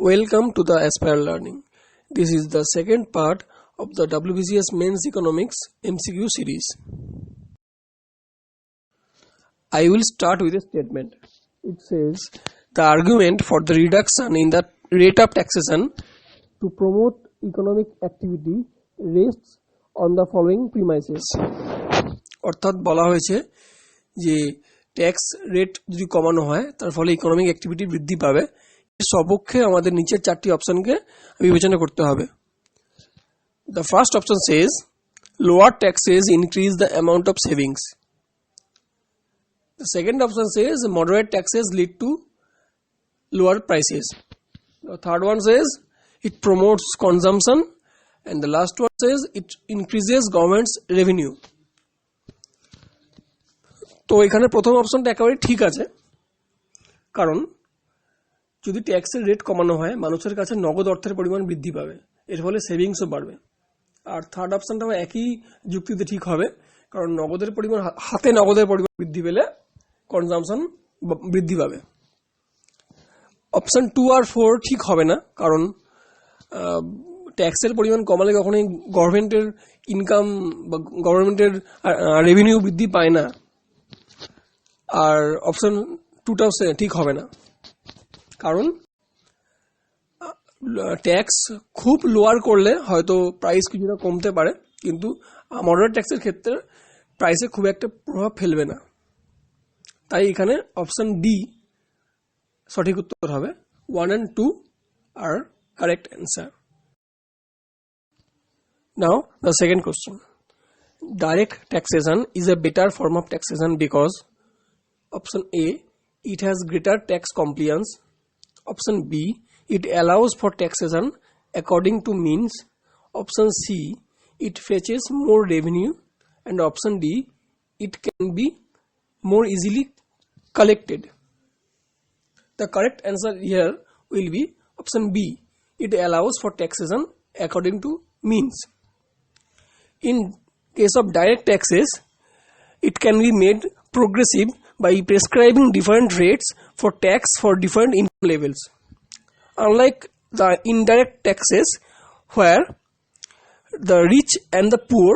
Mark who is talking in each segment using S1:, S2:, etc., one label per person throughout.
S1: Welcome to the Aspire Learning. This is the second part of the WBCS Mains Economics MCQ series. I will start with a statement. It says, the argument for the reduction in the rate of taxation to promote economic activity rests on the following premises. অর্থাৎ বলা হয়েছে যে tax rate যদি কমানো হয় তার ফলে economic activity বৃদ্ধি পাবে। সপক্ষে আমাদের নিচের চারটি অপশনকে বিবেচনা করতে হবে। The first option says lower taxes increase the amount of savings. The second option says moderate taxes lead to lower prices. The third one says it promotes consumption, and the last one says it increases government's revenue. তো এখানে প্রথম অপশনটা একেবারে ঠিক আছে, কারণ যদি ট্যাক্সের রেট কমানো হয় মানুষের কাছে নগদ অর্থের পরিমাণ বৃদ্ধি পাবে, এর ফলে সেভিংসও বাড়বে। আর থার্ড অপশনটাও একই যুক্তিতে ঠিক হবে, কারণ নগদের পরিমাণ বৃদ্ধি পেলে কনজাম্পশন বৃদ্ধি পাবে। অপশন 2 আর 4 ঠিক হবে না, কারণ ট্যাক্সের পরিমাণ কমালে কখনোই গভর্নমেন্টের ইনকাম বা গভর্নমেন্টের রেভিনিউ বৃদ্ধি পায় না। আর অপশন 2টাও ঠিক হবে না, কারণ ট্যাক্স খুব লোয়ার করলে হয়তো প্রাইস কিছুটা কমতে পারে, কিন্তু মডারেট ট্যাক্সের ক্ষেত্রে প্রাইসে খুব একটা প্রভাব ফেলবে না। তাই এখানে অপশন ডি সঠিক উত্তর হবে। 1 and 2 are correct answer. Now the second question. Direct taxation is a better form of taxation because option A, it has greater tax compliance. Option B, it allows for taxation according to means. Option C, it fetches more revenue. And option D, it can be more easily collected. The correct answer here will be option B, it allows for taxation according to means. In case of direct taxes, it can be made progressive by prescribing different rates for tax for different income levels, unlike the indirect taxes where the rich and the poor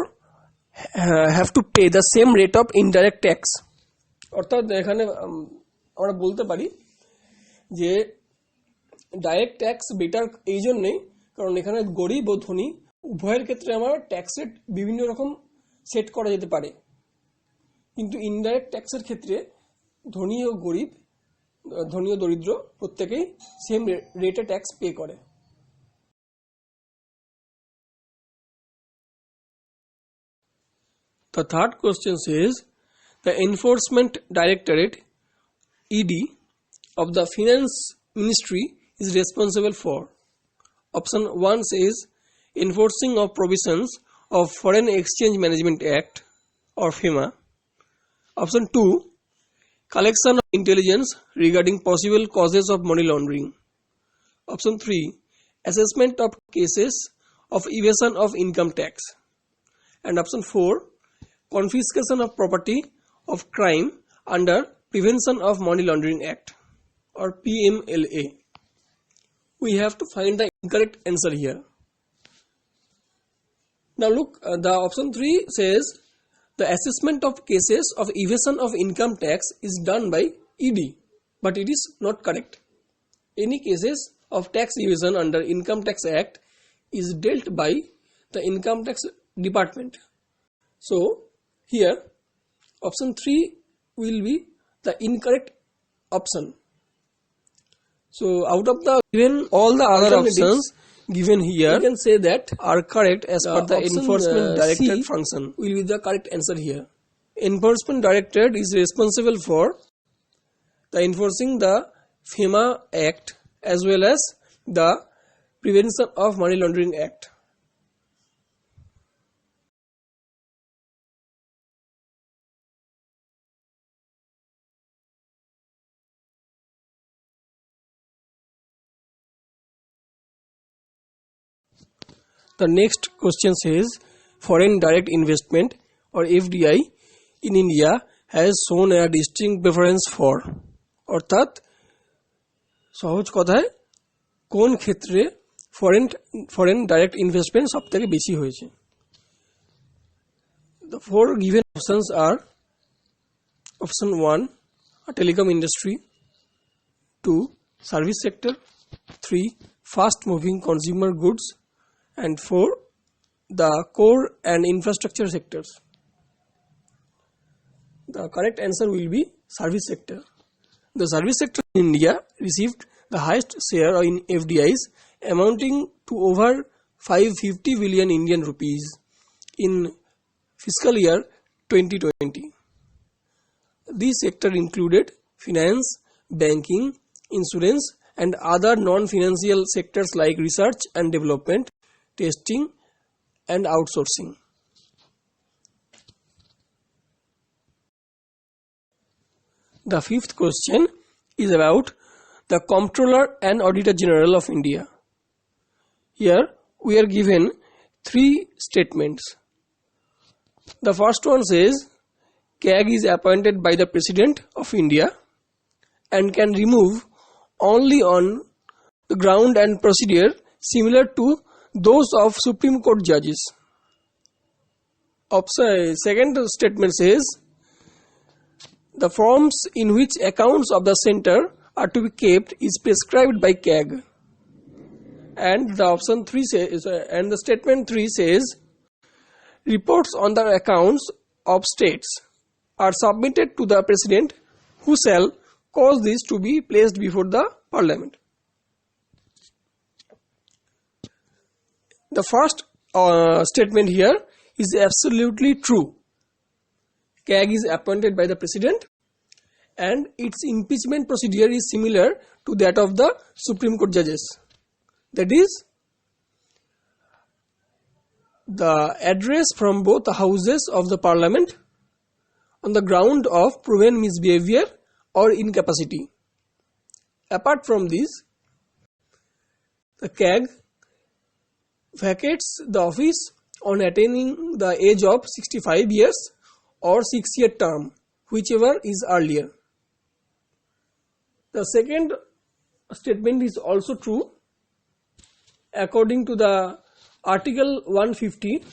S1: have to pay the same rate of indirect tax. অর্থাৎ এখানে আমরা বলতে পারি যে direct tax better এই জন্যই, কারণ এখানে গরিব ও ধনী উভয়ের ক্ষেত্রে আমার ট্যাক্স রেট বিভিন্ন রকম সেট করা যেতে পারে, কিন্তু ইনডাইরেক্ট ট্যাক্সের ক্ষেত্রে ধনী ও গরিব, ধনী ও দরিদ্র প্রত্যেকেই সেম রেটে ট্যাক্স পে করে। The third question says the Enforcement Directorate ED of the Finance Ministry is responsible for. Option 1 says enforcing of provisions of Foreign Exchange Management Act or FEMA. Option 2, collection of intelligence regarding possible causes of money laundering. Option 3, assessment of cases of evasion of income tax. And option 4, confiscation of property of crime under Prevention of Money Laundering Act or PMLA. We have to find the incorrect answer here. Now look, the option 3 says the assessment of cases of evasion of income tax is done by ED, but it is not correct. Any cases of tax evasion under Income Tax Act is dealt by the Income Tax Department. So here option 3 will be the incorrect option. So out of the given all the other options given here, you can say that are correct as per the Enforcement Directorate function will be the correct answer here. Enforcement Directorate is responsible for the enforcing the FEMA Act as well as the Prevention of Money Laundering Act. The next question says foreign direct investment or FDI in India has shown a distinct preference for, অর্থাৎ সহজ কথায় কোন ক্ষেত্রে foreign direct investment সবথেকে বেশি হয়েছে? The four given options are: option 1, telecom industry; 2, service sector; 3, fast moving consumer goods; and 4, the core and infrastructure sectors. The correct answer will be service sector. The service sector in India received the highest share in FDIs, amounting to over 550 billion Indian rupees in fiscal year 2020. This sector included finance, banking, insurance, and other non-financial sectors like research and development, testing, and outsourcing. The fifth question is about the Comptroller and Auditor General of India. Here we are given 3 statements. The first one says CAG is appointed by the President of India and can remove only on the ground and procedure similar to those of Supreme Court judges. Second statement says the forms in which accounts of the center are to be kept is prescribed by CAG. And the statement 3 says reports on the accounts of states are submitted to the President, who shall cause this to be placed before the Parliament. The first statement here is absolutely true. CAG is appointed by the President and its impeachment procedure is similar to that of the Supreme Court judges. That is, the address from both the houses of the Parliament on the ground of proven misbehavior or incapacity. Apart from this, the CAG vacates the office on attaining the age of 65 years or 6-year term, whichever is earlier. The second statement is also true. According to the Article 150,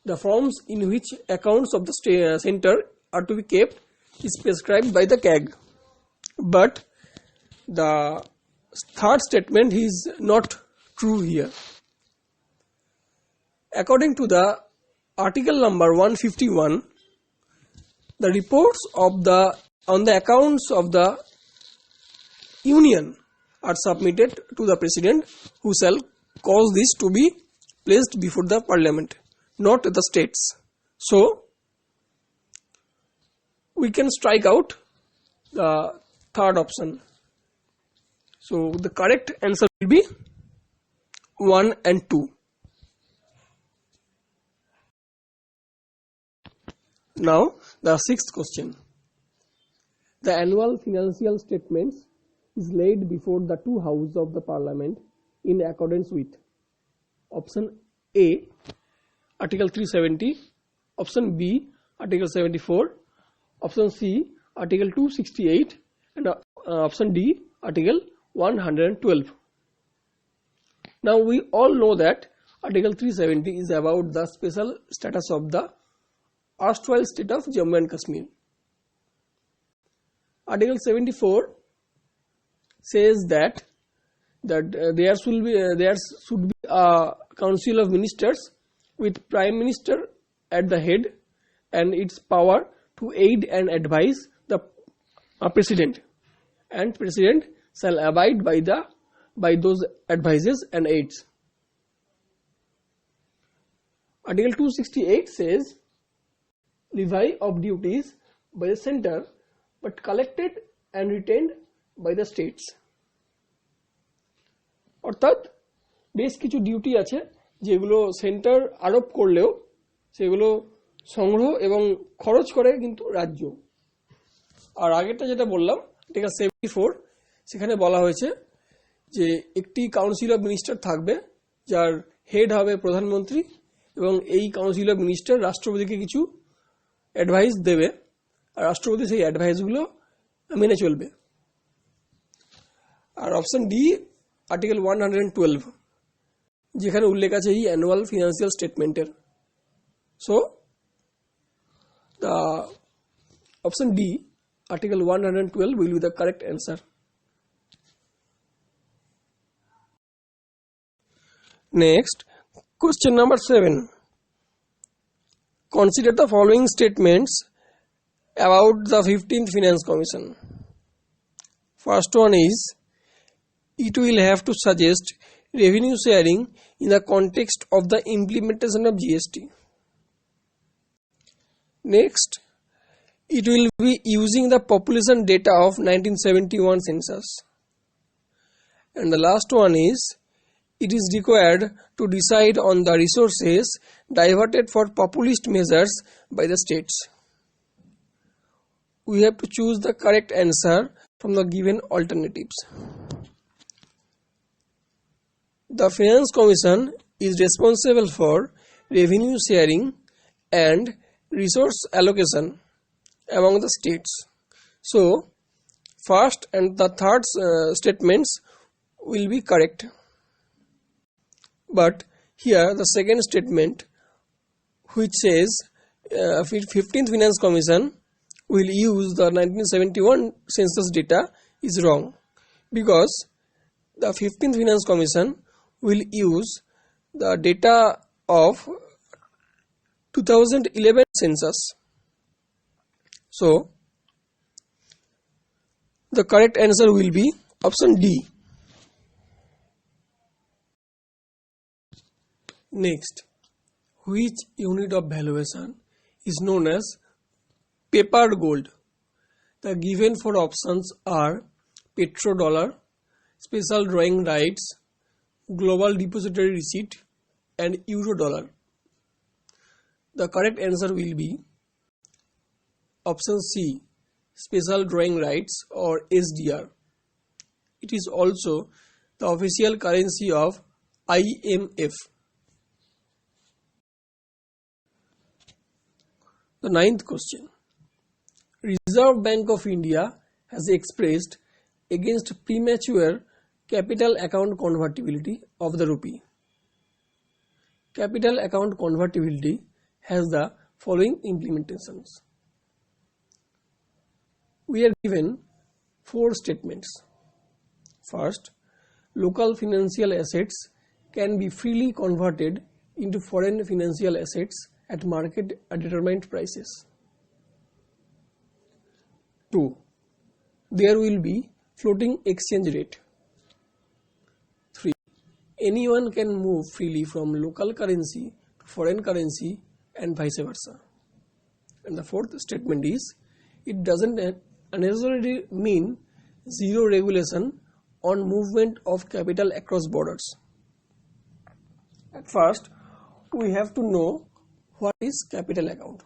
S1: the forms in which accounts of the center are to be kept is prescribed by the CAG. But the third statement is not true here. According to the Article number 151, the reports on the accounts of the Union are submitted to the President, who shall cause this to be placed before the Parliament, not the states. So we can strike out the third option. So the correct answer will be 1 and 2. Now the sixth question. The annual financial statements is laid before the two houses of the Parliament in accordance with option A, Article 370, option B, Article 74, option C, Article 268, and option D, Article 112. Now we all know that Article 370 is about the special status of the erstwhile state of Jammu and Kashmir. Article 74 says that there should be a council of ministers with Prime Minister at the head and its power to aid and advise the President, and President shall abide by those advices and aids. Article 268 says levy of duties by the center but collected and retained by the states. অর্থাৎ বেশ কিছু duty আছে যেগুলো centre আরোপ করলেও সেগুলো সংগ্রহ এবং খরচ করে কিন্তু রাজ্য। আর আগেরটা যেটা বললাম আর্টিকেল 74, সেখানে বলা হয়েছে যে একটি কাউন্সিল অফ মিনিস্টার থাকবে যার হেড হবে প্রধানমন্ত্রী, এবং এই কাউন্সিল অফ মিনিস্টার রাষ্ট্রপতিকে কিছু অ্যাডভাইস দেবে আর রাষ্ট্রপতি সেই অ্যাডভাইসগুলো মেনে চলবে। আর অপশন ডি আর্টিকেল 112 যেখানে উল্লেখ আছে এই অ্যানুয়াল ফিনান্সিয়াল স্টেটমেন্টের। So the option D, article 112 will be the correct answer. Next, question number 7. Consider the following statements about the 15th Finance Commission. First one is, it will have to suggest revenue sharing in the context of the implementation of GST. Next, it will be using the population data of 1971 census. And the last one is, it is required to decide on the resources diverted for populist measures by the states. We have to choose the correct answer from the given alternatives. The Finance Commission is responsible for revenue sharing and resource allocation among the states. So, first and the third statements will be correct. But here the second statement, which says 15th Finance Commission will use the 1971 census data, is wrong, because the 15th Finance Commission will use the data of 2011 census. So, the correct answer will be option D. Next, which unit of valuation is known as papered gold? The given four options are petrodollar, special drawing rights, global depository receipt, and eurodollar. The correct answer will be option C, special drawing rights or SDR. It is also the official currency of IMF. The ninth question. Reserve Bank of India has expressed against premature capital account convertibility of the rupee. Capital account convertibility has the following implementations. We are given four statements. First, local financial assets can be freely converted into foreign financial assets at market determined prices. 2. There will be floating exchange rate. 3. Anyone can move freely from local currency to foreign currency and vice versa. And the fourth statement is, it doesn't necessarily mean zero regulation on movement of capital across borders. At first, we have to know what is capital account.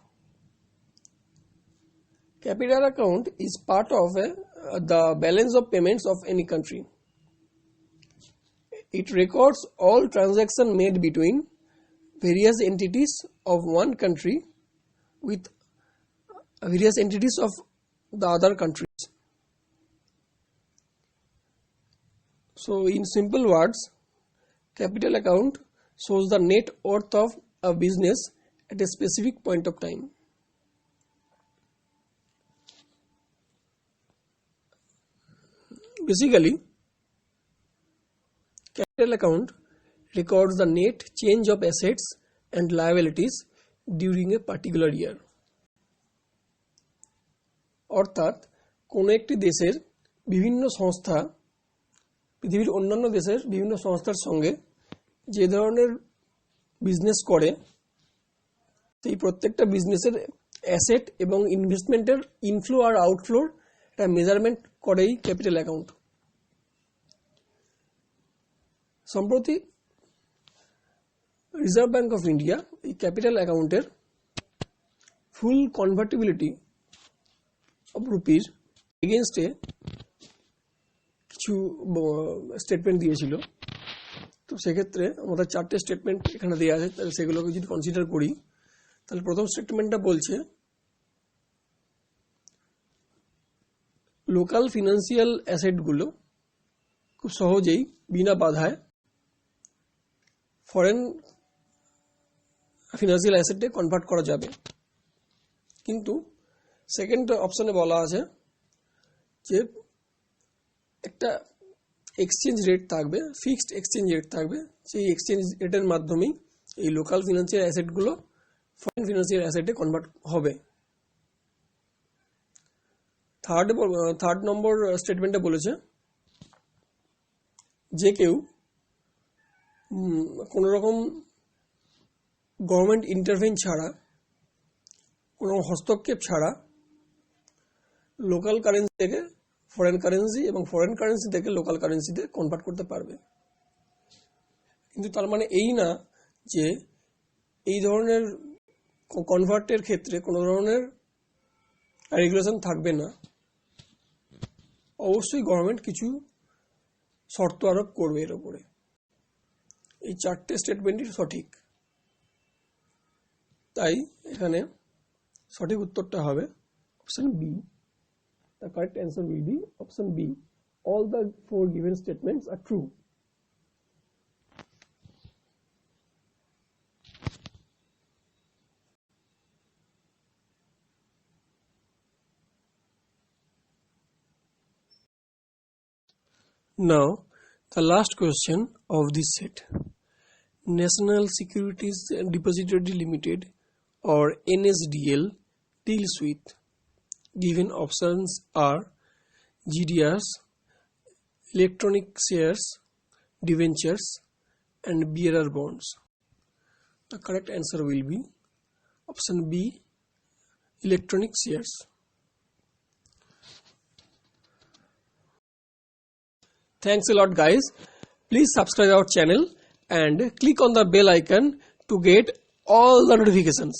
S1: Capital account is part of the balance of payments of any country. It records all transactions made between various entities of one country with various entities of the other countries. So, in simple words, capital account shows the net worth of a business at a specific point of time. Basically, capital account records the net change of assets and liabilities during a particular year. অর্থাৎ কোনো একটি দেশের বিভিন্ন সংস্থা পৃথিবীর অন্যান্য দেশের বিভিন্ন সংস্থার সঙ্গে যে ধরনের বিজনেস করে সেই প্রত্যেকটা বিজনেসের অ্যাসেট এবং ইনভেস্টমেন্টের ইনফ্লো আর আউটফ্লোর একটা মেজারমেন্ট করেই ক্যাপিটাল অ্যাকাউন্ট। সম্প্রতি রিজার্ভ ব্যাঙ্ক অফ ইন্ডিয়া এই ক্যাপিটাল অ্যাকাউন্টের ফুল কনভার্টিবিলিটি অফ রুপির এগেনস্টে কিছু স্টেটমেন্ট দিয়েছিল। তো সেক্ষেত্রে আমাদের চারটে স্টেটমেন্ট এখানে দেওয়া আছে, তাহলে সেগুলোকে যদি কনসিডার করি তাহলে প্রথম স্টেটমেন্টটা বলছে লোকাল ফিনান্সিয়াল অ্যাসেটগুলো খুব সহজেই বিনা বাধায় ফরেন ফিনান্সিয়াল অ্যাসেটে কনভার্ট করা যাবে। কিন্তু সেকেন্ড অপশনে বলা আছে যে একটা এক্সচেঞ্জ রেট থাকবে, ফিক্সড এক্সচেঞ্জ রেট থাকবে, সেই এক্সচেঞ্জ রেটের মাধ্যমেই এই লোকাল ফিনান্সিয়াল অ্যাসেটগুলো ফরেন ফিনান্সিয়াল অ্যাসেটে কনভার্ট হবে। থার্ড নম্বর স্টেটমেন্টে বলেছে যে কেউ কোনো রকম গভর্নমেন্ট ইন্টারভেন ছাড়া, কোনো হস্তক্ষেপ ছাড়া লোকাল কারেন্সি থেকে ফরেন কারেন্সি এবং ফরেন কারেন্সি থেকে লোকাল কারেন্সিতে কনভার্ট করতে পারবে। কিন্তু তার মানে এই না যে এই ধরনের কনভার্টের ক্ষেত্রে কোনো ধরনের রেগুলেশন থাকবে না। অবশ্যই গভর্নমেন্ট কিছু শর্ত আরোপ করবে এর উপরে। এই চারটে স্টেটমেন্টই সঠিক, তাই এখানে সঠিক উত্তরটা হবে option B. The correct answer will be option B. All the four given statements are true. Now, the last question of this set. National Securities Depository Limited or NSDL deals with given options are GDRs, electronic shares, debentures and bearer bonds. The correct answer will be option B, electronic shares. Thanks a lot guys. Please subscribe our channel and click on the bell icon to get all the notifications.